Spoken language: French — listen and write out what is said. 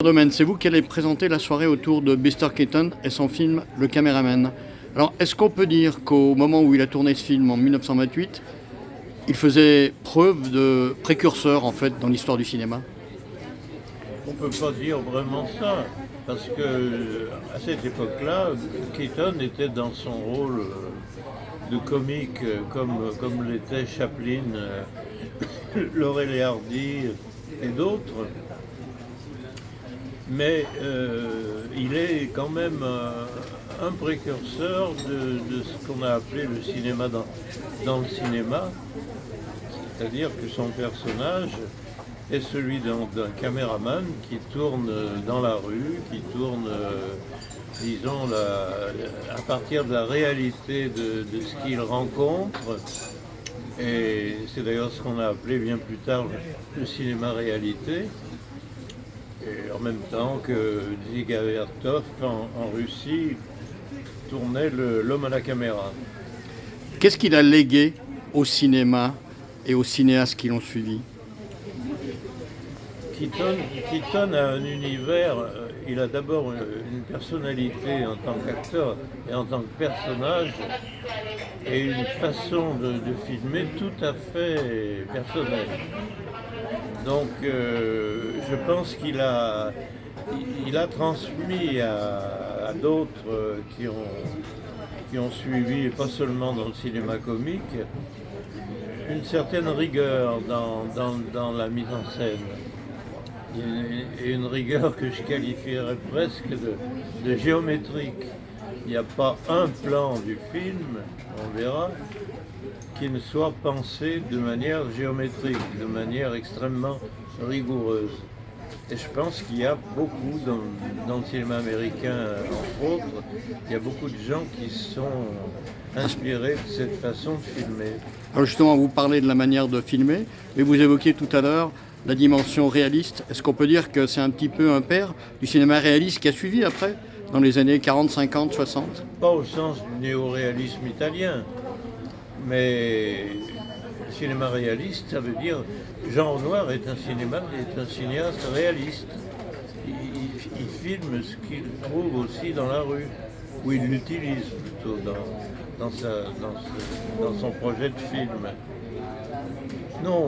Domaine, c'est vous qui allez présenter la soirée autour de Buster Keaton et son film Le Caméraman. Alors, est-ce qu'on peut dire qu'au moment où il a tourné ce film en 1928, il faisait preuve de précurseur en fait dans l'histoire du cinéma? On ne peut pas dire vraiment ça, parce que à cette époque-là, Keaton était dans son rôle de comique, comme l'était Chaplin, Laurel et Hardy et d'autres. Mais il est quand même un précurseur de ce qu'on a appelé le cinéma dans le cinéma, c'est-à-dire que son personnage est celui d'un caméraman qui tourne dans la rue, qui tourne, disons, à partir de la réalité de ce qu'il rencontre. Et c'est d'ailleurs ce qu'on a appelé bien plus tard le cinéma réalité. Et en même temps que Dziga Vertov en Russie tournait l'homme à la caméra. Qu'est-ce qu'il a légué au cinéma et aux cinéastes qui l'ont suivi? Keaton a un univers, il a d'abord une personnalité en tant qu'acteur et en tant que personnage, et une façon de filmer tout à fait personnelle. Donc je pense il a transmis à d'autres qui ont suivi, et pas seulement dans le cinéma comique, une certaine rigueur dans la mise en scène. Et une rigueur que je qualifierais presque de géométrique. Il n'y a pas un plan du film, on verra, qui ne soit pensé de manière géométrique, de manière extrêmement rigoureuse. Et je pense qu'il y a beaucoup dans le cinéma américain, entre autres, il y a beaucoup de gens qui sont inspirés de cette façon de filmer. Alors justement, vous parlez de la manière de filmer, mais vous évoquiez tout à l'heure la dimension réaliste. Est-ce qu'on peut dire que c'est un petit peu un père du cinéma réaliste qui a suivi après, dans les années 40, 50, 60? Pas au sens du néo-réalisme italien, mais le cinéma réaliste, ça veut dire Jean Renoir est un cinéaste réaliste. Il filme ce qu'il trouve aussi dans la rue, ou il l'utilise plutôt dans son projet de film. Non.